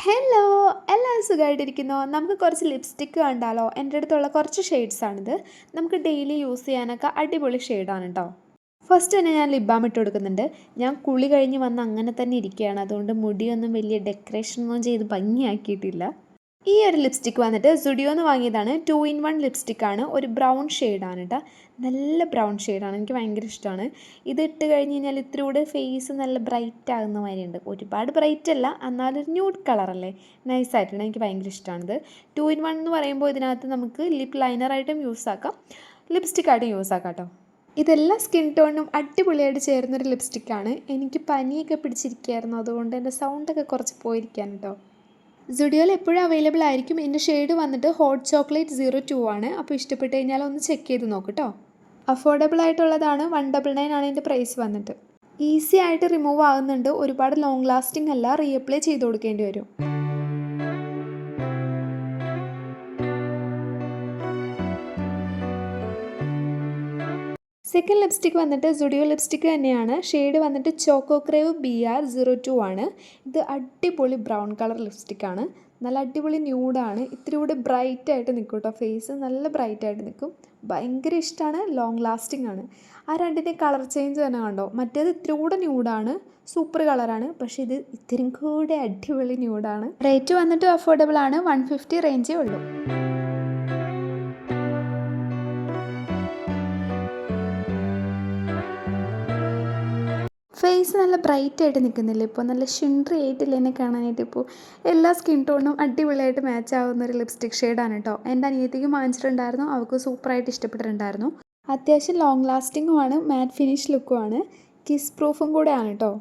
Hello! എല്ലാവരും സുഖമായിട്ടിരിക്കുന്നോ? നമുക്ക് കുറച്ച് ലിപ്സ്റ്റിക്ക് കണ്ടാലോ? എൻ്റെ അടുത്തുള്ള കുറച്ച് ഷെയ്ഡ്സാണിത്. നമുക്ക് ഡെയിലി യൂസ് ചെയ്യാനൊക്കെ അടിപൊളി ഷെയ്ഡാണ് കേട്ടോ. ഫസ്റ്റ് തന്നെ ഞാൻ ലിപ് ബാം ഇട്ട് കൊടുക്കുന്നുണ്ട്. ഞാൻ കുളി കഴിഞ്ഞ് വന്ന് അങ്ങനെ തന്നെ ഇരിക്കുകയാണ്. അതുകൊണ്ട് മുടിയൊന്നും വലിയ ഡെക്കറേഷനൊന്നും ചെയ്ത് ഭംഗിയാക്കിയിട്ടില്ല. ഈ ഒരു ലിപ്സ്റ്റിക്ക് വന്നിട്ട് സുഡിയോന്ന് വാങ്ങിയതാണ്. 2 in 1 ലിപ്സ്റ്റിക്കാണ്. ഒരു ബ്രൗൺ ഷെയ്ഡാണ് കേട്ടോ. നല്ല ബ്രൗൺ ഷെയ്ഡാണ്. എനിക്ക് ഭയങ്കര ഇഷ്ടമാണ്. ഇത് ഇട്ട് കഴിഞ്ഞ് കഴിഞ്ഞാൽ ഇത്തിരി കൂടെ ഫേസ് നല്ല ബ്രൈറ്റ് ആകുന്ന മാതിരിയുണ്ട്. ഒരുപാട് ബ്രൈറ്റ് അല്ല, എന്നാലൊരു ന്യൂഡ് കളറല്ലേ, നൈസായിട്ടുണ്ട്. എനിക്ക് ഭയങ്കര ഇഷ്ടമാണിത്. 2 in 1 എന്ന് പറയുമ്പോൾ ഇതിനകത്ത് നമുക്ക് ലിപ്പ് ലൈനറായിട്ടും യൂസ് ആക്കാം, ലിപ്സ്റ്റിക്കായിട്ടും യൂസ് ആക്കാം കേട്ടോ. ഇതെല്ലാം സ്കിൻ ടോണിനും അടിപൊളിയായിട്ട് ചേരുന്നൊരു ലിപ്സ്റ്റിക്കാണ്. എനിക്ക് പനിയൊക്കെ പിടിച്ചിരിക്കുകയായിരുന്നു, അതുകൊണ്ട് എൻ്റെ സൗണ്ടൊക്കെ കുറച്ച് പോയിരിക്കുകയാണ് കേട്ടോ. സുഡിയോയിൽ എപ്പോഴും അവൈലബിൾ ആയിരിക്കും. എൻ്റെ ഷെയ്ഡ് വന്നിട്ട് ഹോട്ട് ചോക്ലേറ്റ് 02 ആണ്. അപ്പോൾ ഇഷ്ടപ്പെട്ട് കഴിഞ്ഞാൽ ഒന്ന് ചെക്ക് ചെയ്ത് നോക്ക് കേട്ടോ. അഫോർഡബിൾ ആയിട്ടുള്ളതാണ്. 199 ആണ് ഇതിൻ്റെ പ്രൈസ് വന്നിട്ട്. ഈസി ആയിട്ട് റിമൂവ് ആകുന്നുണ്ട്. ഒരുപാട് ലോങ് ലാസ്റ്റിംഗ് അല്ല. റീഅപ്ലൈ ചെയ്ത് കൊടുക്കേണ്ടി വരും. സെക്കൻഡ് ലിപ്സ്റ്റിക് വന്നിട്ട് സുഡിയോ ലിപ്സ്റ്റിക്ക് തന്നെയാണ്. ഷെയ്ഡ് വന്നിട്ട് ചോക്കോ ക്രേവ് BR02 ആണ്. ഇത് അടിപൊളി ബ്രൗൺ കളർ ലിപ്സ്റ്റിക്കാണ്. നല്ല അടിപൊളി ന്യൂഡാണ്. ഇത്തിരി കൂടി ബ്രൈറ്റ് ആയിട്ട് നിൽക്കും കേട്ടോ. ഫേസ് നല്ല ബ്രൈറ്റ് ആയിട്ട് നിൽക്കും. ഭയങ്കര ഇഷ്ടമാണ്. ലോങ് ലാസ്റ്റിംഗ് ആണ്. ആ രണ്ടിൻ്റെ കളർ ചേഞ്ച് തന്നെ കണ്ടോ. മറ്റേത് ഇത്തിരി കൂടെ ന്യൂഡാണ്, സൂപ്പർ കളറാണ്. പക്ഷേ ഇത് ഇത്തിരി കൂടെ അടിപൊളി ന്യൂഡാണ്. റേറ്റ് വന്നിട്ട് അഫോർഡബിൾ ആണ്. 150 റേഞ്ചേ ഉള്ളൂ. ഫേസ് നല്ല ബ്രൈറ്റ് ആയിട്ട് നിൽക്കുന്നില്ല ഇപ്പോൾ, നല്ല ഷിൻഡ്രി ആയിട്ടില്ല എന്നെ കാണാനായിട്ട്. ഇപ്പോൾ എല്ലാ സ്കിൻ ടോണും അടിപൊളിയായിട്ട് മാച്ച് ആവുന്ന ഒരു ലിപ്സ്റ്റിക് ഷെയ്ഡാണ് കേട്ടോ. എൻ്റെ അനിയത്തിക്ക് വാങ്ങിച്ചിട്ടുണ്ടായിരുന്നു, അവൾക്ക് സൂപ്പറായിട്ട് ഇഷ്ടപ്പെട്ടിട്ടുണ്ടായിരുന്നു. അത്യാവശ്യം ലോങ് ലാസ്റ്റിങ്ങുമാണ്, മാറ്റ് ഫിനിഷ് ലുക്കുമാണ്, കിസ് പ്രൂഫും കൂടെയാണ് കേട്ടോ.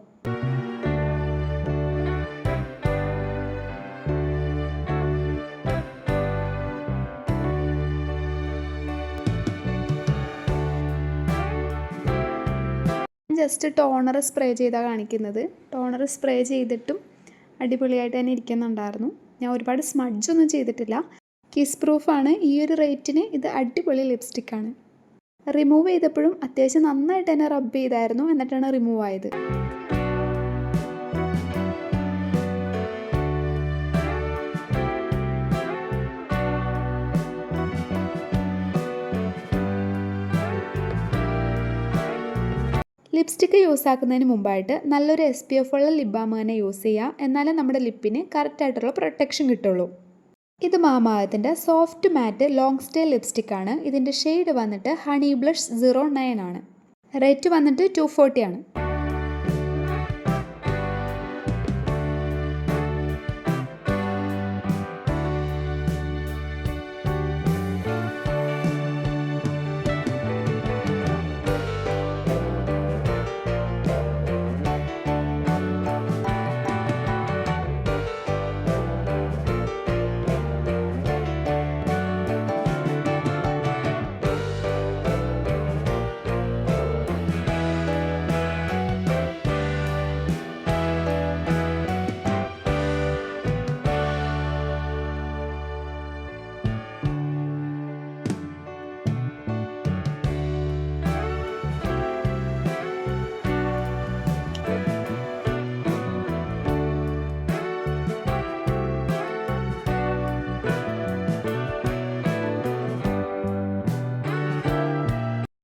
ജസ്റ്റ് ടോണർ സ്പ്രേ ചെയ്താണ് കാണിക്കുന്നത്. ടോണർ സ്പ്രേ ചെയ്തിട്ടും അടിപൊളിയായിട്ട് തന്നെ ഇരിക്കുന്നുണ്ടായിരുന്നു. ഞാൻ ഒരുപാട് സ്മഡ്ജൊന്നും ചെയ്തിട്ടില്ല. കിസ് പ്രൂഫാണ്. ഈ ഒരു റേറ്റിന് ഇത് അടിപൊളി ലിപ്സ്റ്റിക്കാണ്. റിമൂവ് ചെയ്തപ്പോഴും അത്യാവശ്യം നന്നായിട്ട് തന്നെ റബ്ബ് ചെയ്തായിരുന്നു, എന്നിട്ടാണ് റിമൂവ് ആയത്. ലിപ്സ്റ്റിക്ക് യൂസ് ആക്കുന്നതിന് മുമ്പായിട്ട് നല്ലൊരു SPF ഉള്ള ലിപ് ബാം തന്നെ യൂസ് ചെയ്യുക. എന്നാലേ നമ്മുടെ ലിപ്പിന് കറക്റ്റായിട്ടുള്ള പ്രൊട്ടക്ഷൻ കിട്ടുള്ളൂ. ഇത് മാമാഅർത്തിൻ്റെ സോഫ്റ്റ് മാറ്റ് ലോങ് സ്റ്റേ ലിപ്സ്റ്റിക്കാണ്. ഇതിൻ്റെ ഷെയ്ഡ് വന്നിട്ട് ഹണി ബ്ലഷ് 09 ആണ്. റേറ്റ് വന്നിട്ട് 240 ആണ്.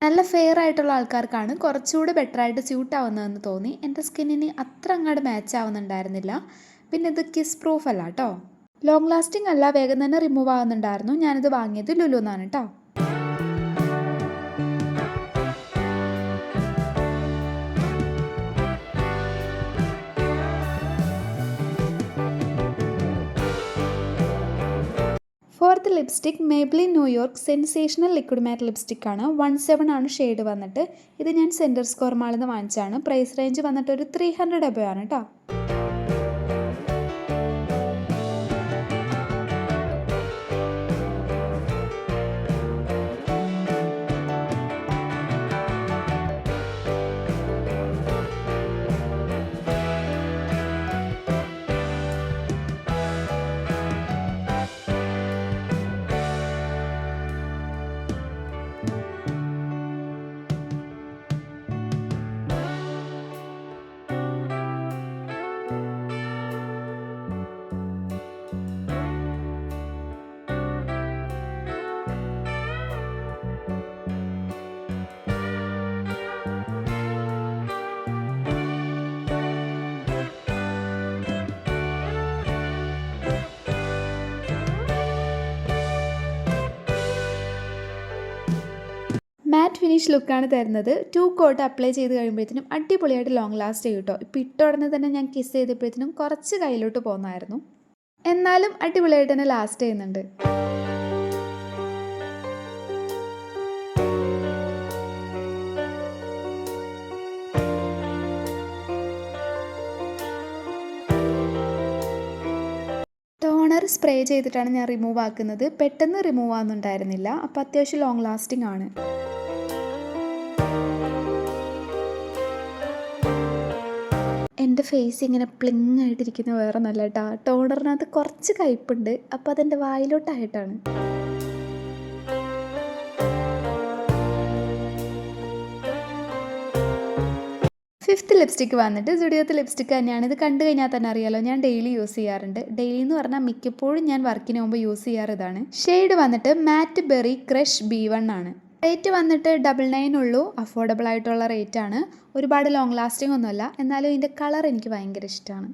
നല്ല ഫെയർ ആയിട്ടുള്ള ആൾക്കാർക്കാണ് കുറച്ചുകൂടി ബെറ്ററായിട്ട് സ്യൂട്ട് ആവുന്നതെന്ന് തോന്നി. എൻ്റെ സ്കിന്നിന് അത്ര അങ്ങോട്ട് മാച്ച് ആവുന്നുണ്ടായിരുന്നില്ല. പിന്നെ ഇത് കിസ് പ്രൂഫ് അല്ല കേട്ടോ. ലോങ് ലാസ്റ്റിംഗ് അല്ല, വേഗം തന്നെ റിമൂവ് ആവുന്നുണ്ടായിരുന്നു. ഞാനിത് വാങ്ങിയത് ലുലുന്നാണ് കേട്ടോ. Fourth lipstick Maybelline New York sensational liquid matte ലിപ്സ്റ്റിക്കാണ്. 17 ആണ് ഷെയ്ഡ് വന്നിട്ട്. ഇത് ഞാൻ സെൻറ്റർ സ്ക്വയർ മാളിൽ നിന്ന് വാങ്ങിച്ചാണ്. പ്രൈസ് റേഞ്ച് വന്നിട്ട് ഒരു 300 എബോ ആണ് കേട്ടോ. ഫിനിഷ് ലുക്കാണ് തരുന്നത്. 2 കോട്ട് അപ്ലൈ ചെയ്ത് കഴിയുമ്പോഴത്തേനും അടിപൊളിയായിട്ട് ലോങ് ലാസ്റ്റ് ചെയ്യും കേട്ടോ. ഇപ്പോൾ ഇട്ട ഉടനെ തന്നെ ഞാൻ കിസ് ചെയ്തപ്പോഴത്തേനും കുറച്ച് കയ്യിലോട്ട് പോകുന്നായിരുന്നു. എന്നാലും അടിപൊളിയായിട്ട് തന്നെ ലാസ്റ്റ് ചെയ്യുന്നുണ്ട്. ടോണർ സ്പ്രേ ചെയ്തിട്ടാണ് ഞാൻ റിമൂവ് ആക്കുന്നത്. പെട്ടെന്ന് റിമൂവ് ആവുന്നുണ്ടായിരുന്നില്ല. അപ്പോൾ അത്യാവശ്യം ലോങ് ലാസ്റ്റിംഗ് ആണ്. എൻ്റെ ഫേസ് ഇങ്ങനെ പ്ലിങ് ആയിട്ടിരിക്കുന്ന വേറെ നല്ല കേട്ടോ. ടോണറിനകത്ത് കുറച്ച് കയ്പുണ്ട്. അപ്പോൾ അതെൻ്റെ വായിലോട്ടായിട്ടാണ്. ഫിഫ്ത്ത് ലിപ്സ്റ്റിക്ക് വന്നിട്ട് സുഡിയോത്തെ ലിപ്സ്റ്റിക്ക് തന്നെയാണ്. ഇത് കണ്ടു കഴിഞ്ഞാൽ തന്നെ അറിയാലോ, ഞാൻ ഡെയിലി യൂസ് ചെയ്യാറുണ്ട്. ഡെയിലി എന്ന് പറഞ്ഞാൽ മിക്കപ്പോഴും ഞാൻ വർക്കിന് പോകുമ്പോൾ യൂസ് ചെയ്യാറ് ഇതാണ്. ഷെയ്ഡ് വന്നിട്ട് മാറ്റ് ബെറി ക്രഷ് B1 ആണ്. റേറ്റ് വന്നിട്ട് 99 ഉള്ളൂ. അഫോർഡബിൾ ആയിട്ടുള്ള റേറ്റ് ആണ്. ഒരുപാട് ലോങ് ലാസ്റ്റിംഗ് ഒന്നുമല്ല. എന്നാലും ഇതിൻ്റെ കളർ എനിക്ക് ഭയങ്കര ഇഷ്ടമാണ്.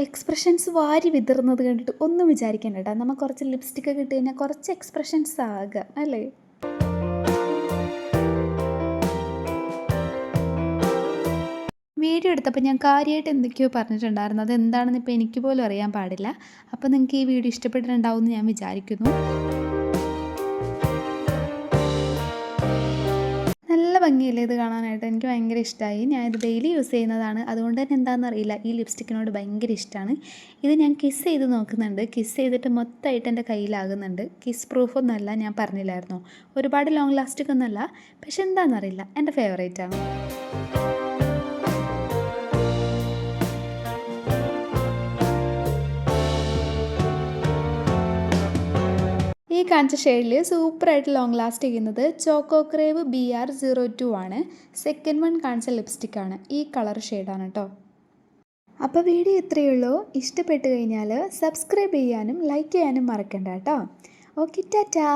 എക്സ്പ്രഷൻസ് വാരി വിതറുന്നത് കണ്ടിട്ട് ഒന്നും വിചാരിക്കേണ്ട കേട്ടോ. നമ്മൾ കുറച്ച് ലിപ്സ്റ്റിക്ക് കിട്ടി കഴിഞ്ഞാൽ കുറച്ച് എക്സ്പ്രഷൻസ് ആകുക അല്ലേ. വീഡിയോ എടുത്തപ്പോൾ ഞാൻ കാര്യമായിട്ട് എന്തൊക്കെയോ പറഞ്ഞിട്ടുണ്ടായിരുന്നു. അത് എന്താണെന്ന് ഇപ്പോൾ എനിക്ക് പോലും അറിയാൻ പാടില്ല. അപ്പോൾ നിങ്ങൾക്ക് ഈ വീഡിയോ ഇഷ്ടപ്പെട്ടിട്ടുണ്ടാവും എന്ന് ഞാൻ വിചാരിക്കുന്നു. നല്ല ഭംഗിയില്ലേ ഇത് കാണാനായിട്ട്. എനിക്ക് ഭയങ്കര ഇഷ്ടമായി. ഞാനിത് ഡെയിലി യൂസ് ചെയ്യുന്നതാണ്. അതുകൊണ്ട് തന്നെ എന്താണെന്നറിയില്ല, ഈ ലിപ്സ്റ്റിക്കിനോട് ഭയങ്കര ഇഷ്ടമാണ്. ഇത് ഞാൻ കിസ് ചെയ്ത് നോക്കുന്നുണ്ട്. കിസ് ചെയ്തിട്ട് മൊത്തമായിട്ട് എൻ്റെ കയ്യിലാകുന്നുണ്ട്. കിസ് പ്രൂഫൊന്നുമല്ല, ഞാൻ പറഞ്ഞില്ലായിരുന്നോ, ഒരുപാട് ലോങ് ലാസ്റ്റിക് ഒന്നുമല്ല. പക്ഷെ എന്താണെന്നറിയില്ല, എൻ്റെ ഫേവറേറ്റാണ്. ഈ കാണിച്ച ഷെയ്ഡിൽ സൂപ്പറായിട്ട് ലോങ് ലാസ്റ്റ് ചെയ്യുന്നത് ചോക്കോ ക്രേവ് BR02 ആണ്. സെക്കൻഡ് വൺ കാണിച്ച ലിപ്സ്റ്റിക്കാണ്. ഈ കളർ ഷെയ്ഡാണ് കേട്ടോ. അപ്പോൾ വീഡിയോ ഇത്രയേ ഉള്ളൂ. ഇഷ്ടപ്പെട്ട് കഴിഞ്ഞാൽ സബ്സ്ക്രൈബ് ചെയ്യാനും ലൈക്ക് ചെയ്യാനും മറക്കണ്ട കേട്ടോ. ഓക്കെ, ടാറ്റാ.